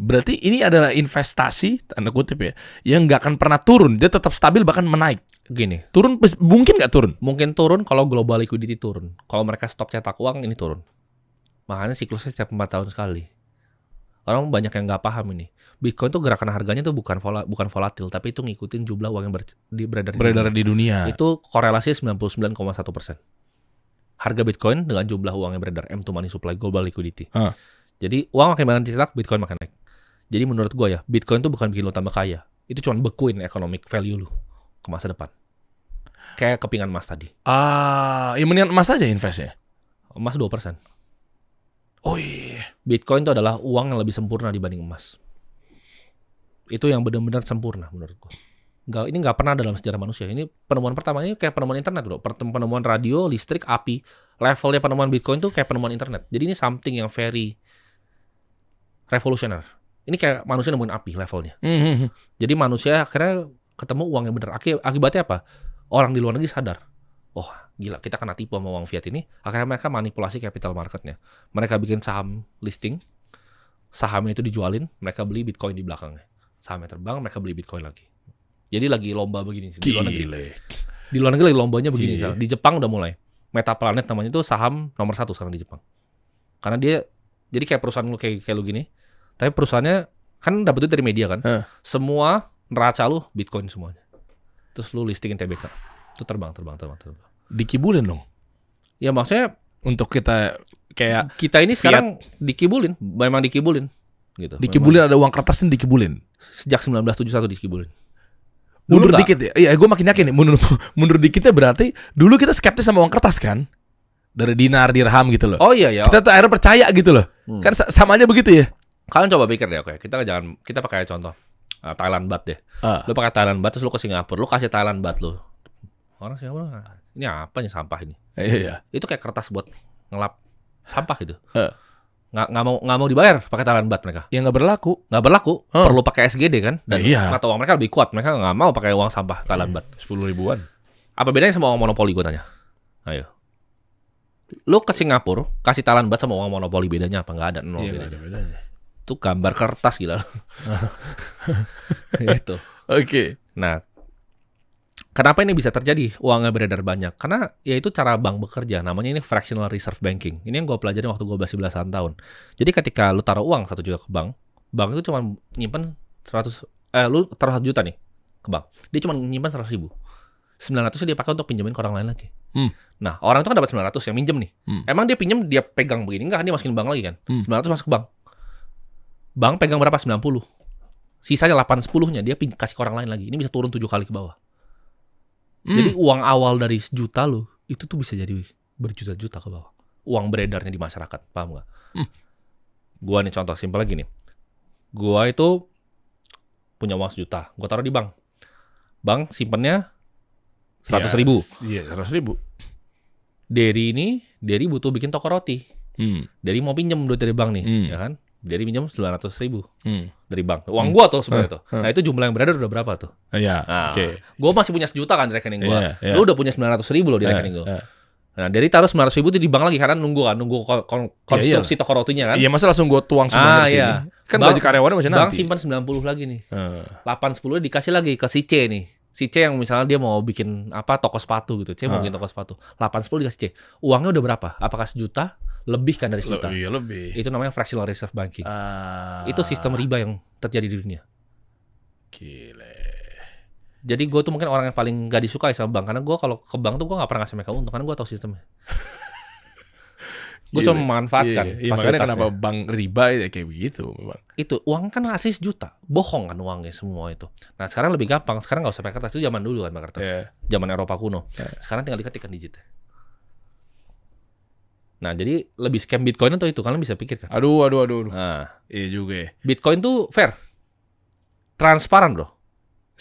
Berarti ini adalah investasi, tanda kutip ya, yang nggak akan pernah turun. Dia tetap stabil bahkan menaik. Gini, Turun mungkin nggak turun? mungkin turun kalau global liquidity turun. Kalau mereka stop cetak uang, ini turun. Makanya siklusnya setiap 4 tahun sekali. Orang banyak yang nggak paham ini. Bitcoin tuh gerakan harganya tuh bukan volatil, tapi itu ngikutin jumlah uang yang beredar Di dunia. Itu korelasi 99,1%. Harga Bitcoin dengan jumlah uang yang beredar, M2 money supply, global liquidity. Jadi uang makin banyak dicetak, Bitcoin makin naik. Jadi menurut gue ya, Bitcoin tuh bukan bikin lo tambah kaya. Itu cuma bekuin economic value lo ke masa depan. Kayak kepingan emas tadi. Ya mendingan emas aja investnya. Emas 2%. Oh iya. Bitcoin itu adalah uang yang lebih sempurna dibanding emas. Itu yang benar-benar sempurna menurut gue. Ini nggak pernah dalam sejarah manusia. Ini penemuan pertama, ini kayak penemuan internet bro. Penemuan radio, listrik, api. Levelnya penemuan Bitcoin tuh kayak penemuan internet. Jadi ini something yang very revolutionary. Ini kayak manusia nemuin api levelnya. Jadi manusia akhirnya ketemu uang yang benar. Akibatnya apa? Orang di luar negeri sadar. Oh gila, kita kena tipu sama uang fiat ini. Akhirnya mereka manipulasi capital marketnya. Mereka bikin saham listing. Sahamnya itu dijualin. Mereka beli Bitcoin di belakangnya. Sahamnya terbang, mereka beli Bitcoin lagi. Jadi lagi lomba begini di luar negeri. Di luar negeri lagi lombanya begini. Di Jepang udah mulai. Metaplanet namanya itu saham nomor 1 sekarang di Jepang. Karena dia jadi kayak perusahaan lu kayak lu gini. Tapi perusahaannya kan dapat duit dari media kan. Semua neraca lu Bitcoin semuanya. Terus lu listingin TBK. Itu terbang. Dikibulin dong. Ya maksudnya Untuk kita kayak kita ini sekarang dikibulin, memang dikibulin gitu. dikibulin, ada uang kertasnya dikibulin. Sejak 1971 dikibulin. Mundur Dulu dikit ya. Iya, gue makin yakin nih. Mundur dikitnya berarti dulu kita skeptis sama uang kertas kan. Dari dinar, dirham gitu loh. Oh iya ya. Kita tuh akhirnya percaya gitu loh. Kan sama aja begitu ya. Kalian coba pikir deh, oke. Kita pakai contoh Thailand baht deh. Lu pakai Thailand baht terus lu ke Singapura, lu kasih Thailand baht lu. Orang Singapura, ini apa nih sampah ini? Iya. Itu kayak kertas buat ngelap sampah gitu. Nggak mau dibayar pakai Thailand baht mereka. Ya nggak berlaku. Perlu pakai SGD kan? Dan Iya. mata uang mereka lebih kuat. Mereka nggak mau pakai uang sampah Thailand baht. 10 ribuan. Apa bedanya sama uang monopoli gue tanya? Ayo. Lu ke Singapura kasih Thailand baht sama uang monopoli bedanya apa? Nggak ada, nol Iya, bedanya. bedanya. Itu gambar kertas gila. Gitu. Oke. Nah, kenapa ini bisa terjadi? Uangnya beredar banyak. Karena ya itu cara bank bekerja. Namanya ini fractional reserve banking. Ini yang gue pelajarin waktu gue masih belasan tahun. Jadi ketika lu taruh uang 1 juta ke bank itu cuma nyimpen lu taruh 1 juta nih ke bank. Dia cuma nyimpen 100 ribu. 900 dia pakai untuk pinjemin ke orang lain lagi. Nah, orang itu kan dapat 900 yang minjem nih. Emang dia pinjem, dia pegang begini? Enggak, dia masukin bank lagi kan. 900 masuk ke bank. Bank pegang berapa? 90. Sisanya 8-10-nya dia kasih ke orang lain lagi. Ini bisa turun 7 kali ke bawah. Jadi uang awal dari 1 juta lo itu tuh bisa jadi berjuta-juta ke bawah. Uang beredarnya di masyarakat, paham nggak? Gua nih contoh simpel lagi nih. Gua itu punya uang 1 juta, gua taruh di bank. Bank simpennya 100 ribu. Iya, 100 ribu. Derry butuh bikin toko roti. Derry mau pinjam duit dari bank nih, ya kan? Derry pinjam 900 ribu dari bank. Uang gua tuh sebenarnya tuh. Nah itu jumlah yang beredar udah berapa tuh? Iya, Nah, oke. Gua masih punya 1 juta kan di rekening gua. Iya. Lu udah punya 900 ribu loh di rekening gua. Nah, dari taruh 900 ribu itu di bank lagi karena nunggu konstruksi toko rotinya kan. Iya, masa langsung gue tuang semuanya di sini. Iya. Kan gaji karyawannya masih nanti. Bank simpan 90 lagi nih. 8-10 dikasih lagi ke si C nih. Si C yang misalnya dia mau bikin toko sepatu gitu. C mau bikin toko sepatu. 8-10 dikasih C. Uangnya udah berapa? Apakah 1 juta? Lebih kan dari 1 juta. Iya, lebih. Itu namanya fractional reserve banking. Itu sistem riba yang terjadi di dunia. Gile. Jadi gue tuh mungkin orang yang paling gak disukai sama bank. Karena gue kalau ke bank tuh gue gak pernah ngasih mereka untung. Karena gue tahu sistemnya. Gue cuma memanfaatkan Iya, makanya kenapa bank riba ya kayak begitu memang. Itu uang kan ngasih 1 juta. Bohong kan uangnya semua itu. Nah sekarang lebih gampang. Sekarang gak usah pakai kertas. Itu zaman dulu kan pakai kertas. Zaman Eropa kuno. Sekarang tinggal diketikkan digitnya. Nah jadi lebih scam Bitcoin atau itu? Kalian bisa pikir kan? Aduh. Nah, Iya juga ya. Bitcoin tuh fair. Transparan bro.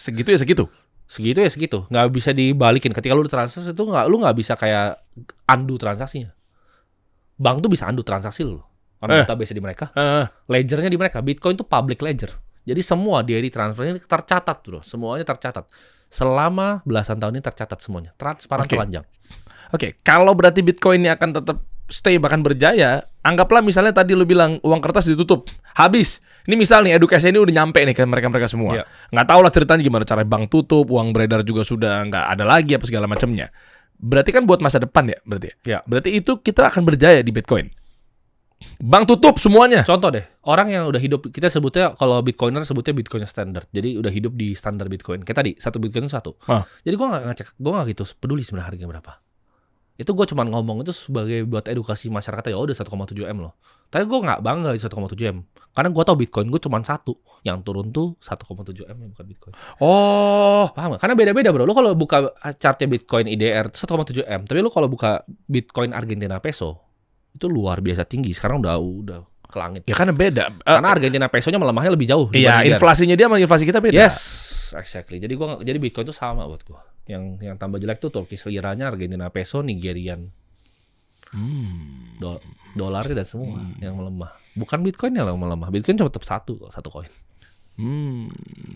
Segitu ya segitu. Segitu. Nggak bisa dibalikin. Ketika lu transfer itu lu nggak bisa kayak undo transaksinya. Bank tuh bisa undo transaksi lu. Karena database di mereka. Ledgernya di mereka. Bitcoin tuh public ledger. Jadi semua dari transfernya tercatat bro. Semuanya tercatat. Selama belasan tahun ini tercatat semuanya. Transparan telanjang. Oke, kalau berarti Bitcoin ini akan tetap stay bahkan berjaya, anggaplah misalnya tadi lu bilang uang kertas ditutup, habis. Ini misal nih edukasi ini udah nyampe nih ke mereka-mereka semua. Iya. Nggak tahu lah ceritanya gimana, cara bank tutup, uang beredar juga sudah nggak ada lagi apa segala macamnya. Berarti kan buat masa depan ya berarti. Ya. Berarti itu kita akan berjaya di Bitcoin. Bank tutup semuanya. Contoh deh, orang yang udah hidup, kita sebutnya kalau Bitcoiner sebutnya Bitcoin standard. Jadi udah hidup di standar Bitcoin. Kayak tadi, satu Bitcoin itu satu. Ah. Jadi gue nggak ngecek, gue nggak gitu peduli sebenarnya harganya berapa. Itu gue cuma ngomong itu sebagai buat edukasi masyarakat, ya udah 1,7 M loh. Tapi gue nggak bangga di 1,7 M. Karena gue tau Bitcoin gue cuma satu. Yang turun tuh 1,7 M, bukan Bitcoin. Oh, Paham gak? Karena beda-beda bro. Lu kalau buka chartnya Bitcoin IDR 1,7 M. Tapi lu kalau buka Bitcoin Argentina Peso, itu luar biasa tinggi. Sekarang udah ke langit. ya karena beda. Karena Argentina Pesonya melemahnya lebih jauh. Iya, dibanding IDR. inflasinya dia sama inflasi kita beda. Yes, exactly. Jadi Bitcoin itu sama buat gua. Yang tambah jelek tuh Turkish liranya, Argentina peso, Nigerian dolarnya dan semua yang melemah. Bukan Bitcoin yang melemah. Bitcoin cuma tetap satu koin.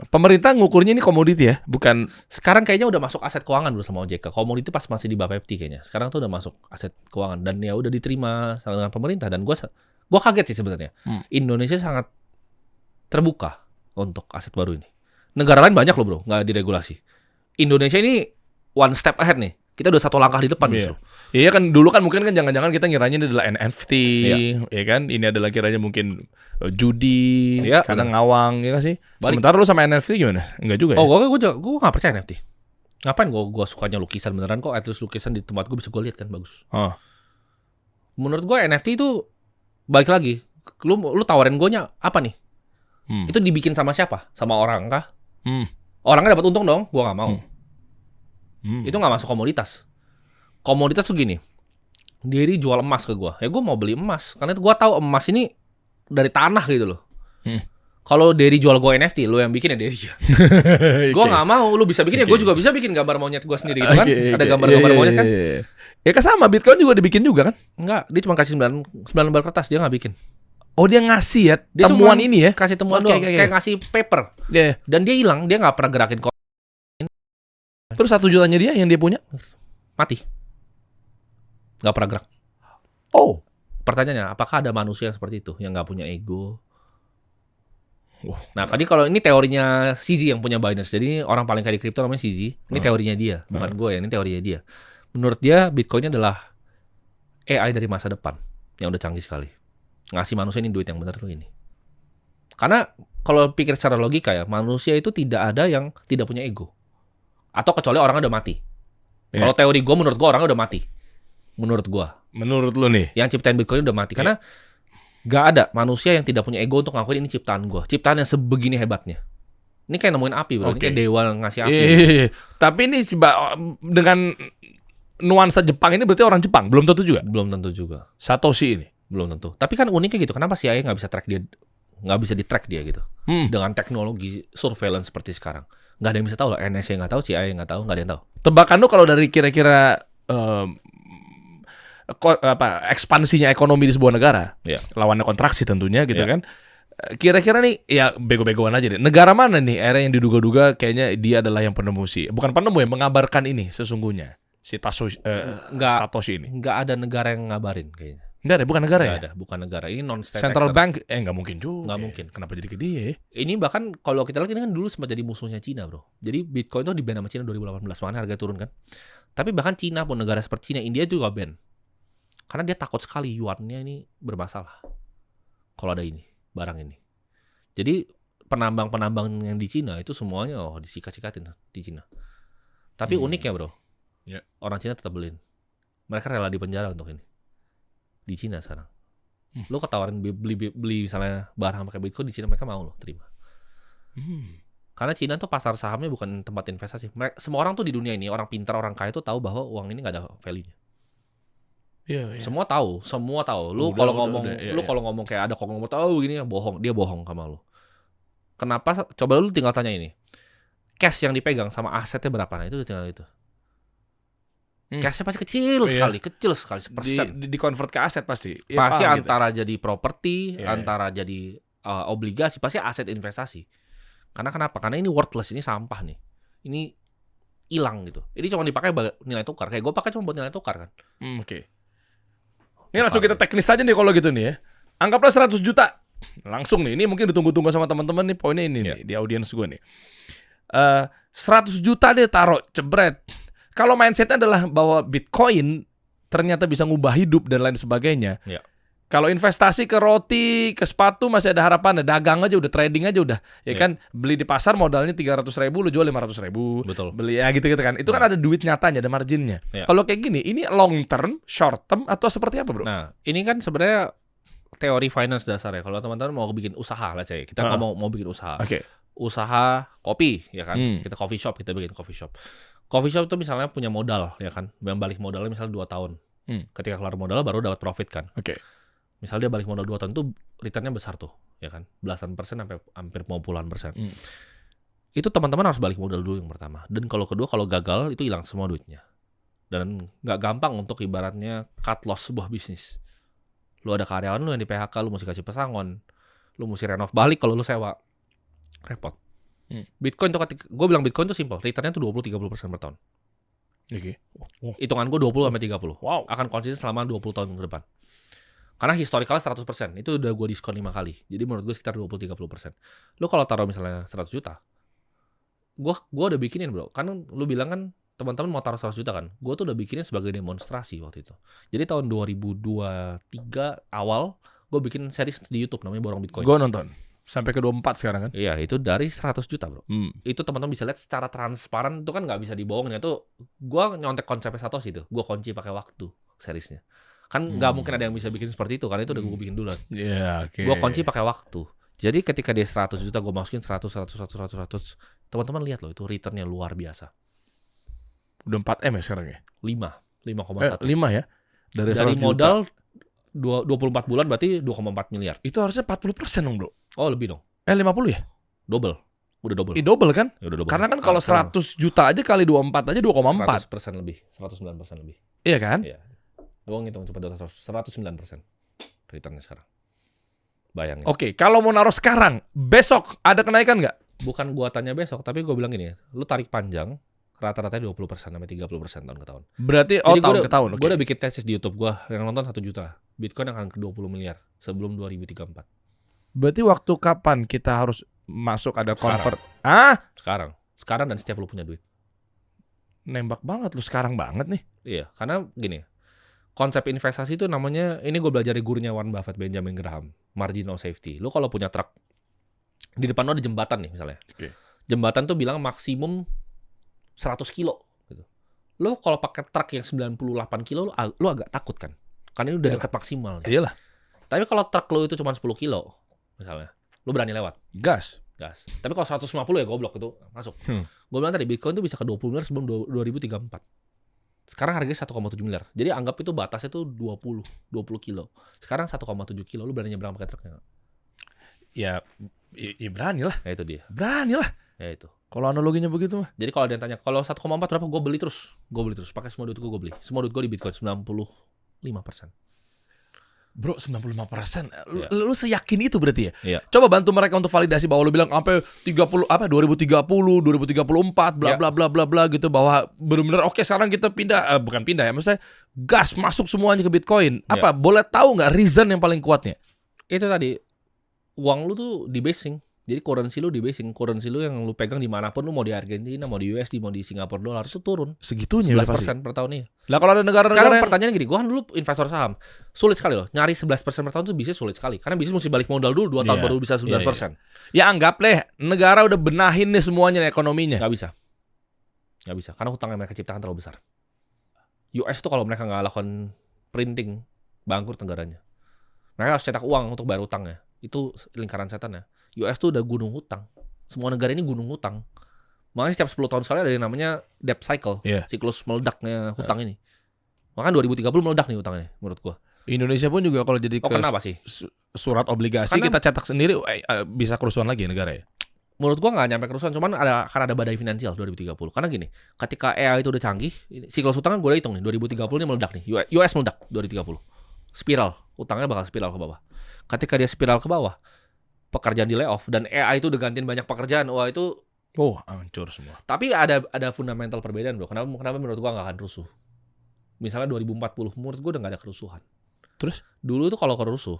Pemerintah ngukurnya ini komoditi ya, bukan. Sekarang kayaknya udah masuk aset keuangan dulu sama OJK. Komoditi pas masih di Bapepti kayaknya. Sekarang tuh udah masuk aset keuangan dan ya udah diterima dengan pemerintah, dan gua kaget sih sebenarnya. Indonesia sangat terbuka untuk aset baru ini. Negara lain banyak loh bro, nggak diregulasi. Indonesia ini one step ahead nih. Kita udah satu langkah di depan justru. Iya kan dulu kan mungkin kan jangan-jangan kita ngiranya ini adalah NFT, Iya. ya kan? Ini adalah kiranya mungkin judi, Iya, kadang ngawang, ya kan sih? Balik. Sementara lu sama NFT gimana? Enggak juga ya? Oh, gue nggak percaya NFT. Ngapain gue sukanya lukisan beneran kok? At least lukisan di tempat gue bisa gue lihat kan bagus. Oh. Menurut gue NFT itu balik lagi. Lu tawarin gue nya apa nih? Itu dibikin sama siapa? Sama orang kah? Orangnya dapat untung dong? Gue nggak mau. Itu nggak masuk komoditas. Komoditas tuh gini. Diri jual emas ke gue. Ya gue mau beli emas. Karena gue tahu emas ini dari tanah gitu loh. Kalau Derry jual gue NFT, lo yang bikin ya Derry. Gue nggak mau. Lu bisa bikin ya, gue juga bisa bikin gambar monyet gue sendiri gitu kan. Ada gambar-gambar monyet kan. Ya kan sama, Bitcoin juga dibikin juga kan? Enggak, dia cuma kasih 9 lembar kertas, dia nggak bikin. Oh dia ngasih ya Dia temuan cuma ini ya? kasih temuan Oke, doang, oke, kayak oke. ngasih paper. Iya. Dan dia hilang, dia nggak pernah gerakin Terus 1 jutanya dia yang dia punya? mati. Nggak pernah gerak. Oh. Pertanyaannya, apakah ada manusia yang seperti itu, yang nggak punya ego? Nah, tadi kalau ini teorinya CZ yang punya Binance. Jadi orang paling kaya di kripto namanya CZ. Ini teorinya dia, bukan gue ya. Ini teorinya dia. Menurut dia, Bitcoin adalah AI dari masa depan yang udah canggih sekali. Ngasih manusia ini duit yang benar tuh ini. Karena kalau pikir secara logika ya, manusia itu tidak ada yang tidak punya ego. Atau kecuali orangnya udah mati. Ya. Kalau teori gue, menurut gue orangnya udah mati. Menurut gue. Menurut lu nih? Yang ciptain Bitcoin udah mati. Karena gak ada manusia yang tidak punya ego untuk ngakuin ini ciptaan gue. Ciptaan yang sebegini hebatnya. Ini kayak nemuin api bro. Ini kayak dewa ngasih api. Iya. Tapi ini dengan nuansa Jepang ini berarti orang Jepang? Belum tentu juga? Belum tentu juga. Satoshi ini? Belum tentu. Tapi kan uniknya gitu. Kenapa CIA nggak bisa track dia? Nggak bisa di-track dia gitu. Dengan teknologi surveillance seperti sekarang. Nggak ada yang bisa tahu loh. NSA nggak tahu, CIA nggak tahu, nggak ada yang tahu. Tebakan lu kalau dari kira-kira ekspansinya ekonomi di sebuah negara, lawannya kontraksi tentunya gitu kan. Kira-kira nih ya bego-begoan aja deh. Negara mana nih era yang diduga-duga kayaknya dia adalah yang penemu bukan penemu ya, mengabarkan ini sesungguhnya si Satoshi ini. Nggak ada negara yang ngabarin kayaknya. Enggak ada, bukan negara Nggak ya? ada, bukan negara. Ini non-state Central actor. Bank nggak mungkin juga. Nggak mungkin. Kenapa jadi ke dia? Ini bahkan kalau kita lihat ini kan dulu sempat jadi musuhnya Cina bro. Jadi Bitcoin tuh di-ban sama Cina 2018, makanya harga turun kan. Tapi bahkan Cina pun, negara seperti Cina, India juga ban. Karena dia takut sekali yuannya ini bermasalah. Kalau ada ini, barang ini. Jadi penambang-penambang yang di Cina itu semuanya disikat-sikatin di Cina. Tapi uniknya bro, orang Cina tetap beliin. Mereka rela di penjara untuk ini. Di Cina sekarang. Lo ketawarin beli misalnya barang pakai Bitcoin di Cina, mereka mau lo terima. Karena Cina tuh pasar sahamnya bukan tempat investasi. Semua orang tuh di dunia ini, orang pintar, orang kaya tuh tahu bahwa uang ini nggak ada value-nya. Iya. Semua tahu. Lu kalau ngomong kayak ada konglomerat tahu gini ya, bohong. Dia bohong sama lu. Kenapa? Coba lu tinggal tanya ini. Cash yang dipegang sama asetnya berapa? Nah itu tinggal itu. Cashnya pasti kecil sekali, sepersen. Di convert ke aset pasti. Ya, Pasti paham antara jadi properti, Iya, antara jadi obligasi, pasti aset investasi. Karena kenapa? Karena ini worthless, ini sampah nih. Ini hilang gitu. Ini cuma dipakai nilai tukar. Kayak gue pakai cuma buat nilai tukar kan. Oke. Ini langsung kita teknis aja nih kalau gitu nih ya. Anggaplah 100 juta langsung nih, ini mungkin ditunggu-tunggu sama teman-teman nih, poinnya ini nih, di audiens gue nih. 100 juta deh taruh, jebret. Kalau mindsetnya adalah bahwa Bitcoin ternyata bisa ngubah hidup dan lain sebagainya. Ya. Kalau investasi ke roti, ke sepatu masih ada harapan. Dagang aja udah, trading aja udah. Ya kan, beli di pasar modalnya 300.000, lu jual 500.000. Betul. Beli ya gitu-gitu kan. Itu kan ada duit nyatanya, ada marginnya. Ya. Kalau kayak gini, ini long term, short term, atau seperti apa, bro? Nah, ini kan sebenarnya teori finance dasarnya. Kalau teman-teman mau bikin usaha, let's say. Kita mau bikin usaha. Oke. Usaha kopi, ya kan? Kita coffee shop, kita bikin coffee shop. Coffee shop itu misalnya punya modal, ya kan? Yang balik modalnya misalnya 2 tahun. Ketika keluar modal baru dapat profit kan? Oke. Misalnya dia balik modal 2 tahun itu returnnya besar tuh, ya kan? Belasan persen sampai hampir mau puluhan persen. Itu teman-teman harus balik modal dulu yang pertama. Dan kalau kedua, kalau gagal itu hilang semua duitnya. Dan nggak gampang untuk ibaratnya cut loss sebuah bisnis. Lu ada karyawan lu yang di PHK, lu mesti kasih pesangon. Lu mesti renov balik kalau lu sewa. Repot. Bitcoin tuh gue bilang Bitcoin tuh simple. Returnnya tuh 20-30% per tahun. Oke. Hitungan gue 20-30. Wow. Akan konsisten selama 20 tahun ke depan. Karena historicalnya 100%. Itu udah gue diskon 5 kali. Jadi menurut gue sekitar 20-30%. Lu kalau taruh misalnya 100 juta. Gue udah bikinin bro. Kan lu bilang kan teman-teman mau taruh 100 juta kan. Gue tuh udah bikinin sebagai demonstrasi waktu itu. Jadi tahun 2023 awal. Gue bikin series di YouTube namanya Borong Bitcoin. Gue nonton. Sampai ke 24 sekarang kan. Iya itu dari 100 juta bro. Itu teman-teman bisa lihat secara transparan. Itu kan gak bisa dibohongin. Itu gue nyontek konsepnya Satoshi itu. Gue kunci pakai waktu seriesnya. Kan nggak mungkin ada yang bisa bikin seperti itu, karena itu udah gue bikin duluan. Iya, oke. Gue kunci pakai waktu. Jadi ketika dia 100 juta, gue masukin 100. Teman-teman lihat loh, itu returnnya luar biasa. Udah 4M ya sekarang ya? 5,1. 5 ya? Dari modal 24 bulan berarti 2,4 miliar. Itu harusnya 40% dong bro. Oh lebih dong. 50 ya? Double. Udah double. Double kan? Ya, udah double. Karena kan kalau 100 juta aja kali 24 aja 2,4. 100% lebih. 109% lebih. Iya kan? Iya. Gue ngitung cepat 109% returnnya sekarang. Bayangin. Oke, kalau mau naruh sekarang, besok ada kenaikan nggak? Bukan gua tanya besok, tapi gue bilang gini, lu tarik panjang, rata-ratanya 20% sampai 30% tahun ke tahun. Berarti tahun ke tahun. Gue udah bikin tesis di YouTube gue, yang nonton 1 juta. Bitcoin akan ke 20 miliar sebelum 2034. Berarti waktu kapan kita harus masuk ada convert? Sekarang dan setiap lu punya duit. Nembak banget lu sekarang banget nih. Iya, karena gini. Konsep investasi itu namanya, ini gue belajar dari gurunya Warren Buffett, Benjamin Graham, margin of safety. Lu kalau punya truk, di depan lu ada jembatan nih misalnya. Oke. Jembatan tuh bilang maksimum 100 kilo. Gitu. Lu kalau pakai truk yang 98 kilo, lu agak takut kan? Karena ini udah dekat maksimal. Kan? Iyalah. Tapi kalau truk lu itu cuma 10 kilo, misalnya, lu berani lewat. Gas. Tapi kalau 150 ya goblok itu masuk. Gue bilang tadi, Bitcoin tuh bisa ke 20 miliar sebelum 2034. Sekarang harganya 1,7 miliar. Jadi anggap itu batasnya tuh 20 kilo. Sekarang 1,7 kilo. Lu berani nyebrang pakai truknya nggak? Ya berani lah. Ya itu dia. Berani lah. Ya itu. Kalau analoginya begitu mah. Jadi kalau ada yang tanya, kalau 1,4 berapa? Gue beli terus. Pakai semua duit gue beli. Semua duit gue di Bitcoin 95%. Bro, 95%. Lu seyakin itu berarti ya? Iya. Coba bantu mereka untuk validasi bahwa lu bilang sampai 2030, 2034 bla bla bla bla bla gitu, bahwa benar-benar oke sekarang kita pindah, bukan pindah ya, maksudnya gas masuk semuanya ke Bitcoin. Apa boleh tahu nggak reason yang paling kuatnya? Itu tadi, uang lu tuh di basing. Jadi currency lu di basing, currency lu yang lu pegang dimanapun, lu mau di Argentina, mau di USD, mau di Singapura dolar, itu turun. Segitunya 11% per tahun nih. Lah kalau ada negara-negara Sekarang pertanyaan gini, gue kan dulu investor saham, sulit sekali loh, nyari 11% per tahun tuh bisnis sulit sekali. Karena bisnis mesti balik modal dulu 2 tahun baru bisa 11%. Ya anggap deh, negara udah benahin nih semuanya nih ekonominya. Gak bisa, karena hutang yang mereka ciptakan terlalu besar. US tuh kalau mereka nggak lakukan printing, bangkrut negaranya. Mereka harus cetak uang untuk bayar utangnya. Itu lingkaran setan ya. US tuh udah gunung hutang. Semua negara ini gunung hutang. Makanya setiap 10 tahun sekali ada yang namanya debt cycle. Siklus meledaknya hutang ini. Makanya 2030 meledak nih hutangnya menurut gua. Indonesia pun juga kalau jadi kenapa sih? Surat obligasi karena kita cetak sendiri bisa kerusuhan lagi negara ya? Menurut gua nggak nyampe kerusuhan, cuman akan ada badai finansial 2030. Karena gini, ketika AI itu udah canggih, siklus hutang kan gue udah hitung nih, 2030 ini meledak nih. US meledak 2030. Spiral, hutangnya bakal spiral ke bawah. Ketika dia spiral ke bawah, pekerjaan di layoff dan AI itu udah gantiin banyak pekerjaan. Wah itu hancur semua. Tapi ada fundamental perbedaan bro. Kenapa menurut gua nggak akan rusuh? Misalnya 2040, menurut gua udah nggak ada kerusuhan. Terus? Dulu itu kalau kerusuh,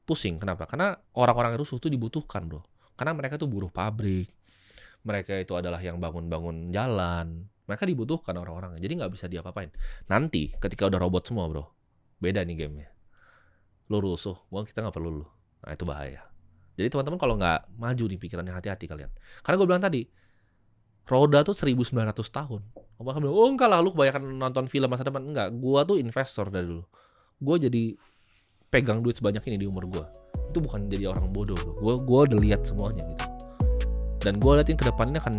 pusing. Kenapa? Karena orang-orang yang rusuh tuh dibutuhkan, bro. Karena mereka tuh buruh pabrik, mereka itu adalah yang bangun-bangun jalan, mereka dibutuhkan orang-orangnya. Jadi nggak bisa diapa-apain. Nanti ketika udah robot semua, bro, beda nih gamenya. Lu rusuh, kita nggak perlu lu. Nah itu bahaya. Jadi teman-teman kalau nggak maju nih pikirannya, hati-hati kalian. Karena gue bilang tadi, roda tuh 1900 tahun. Orang bilang, oh enggak lah, lu kebanyakan nonton film masa depan. Enggak, gue tuh investor dari dulu. Gue jadi pegang duit sebanyak ini di umur gue. Itu bukan jadi orang bodoh loh. Gue udah lihat semuanya gitu. Dan gue liatin ke depannya akan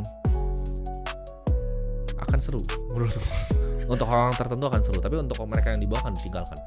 seru menurut gue. Untuk orang tertentu akan seru, tapi untuk mereka yang di bawah akan ditinggalkan.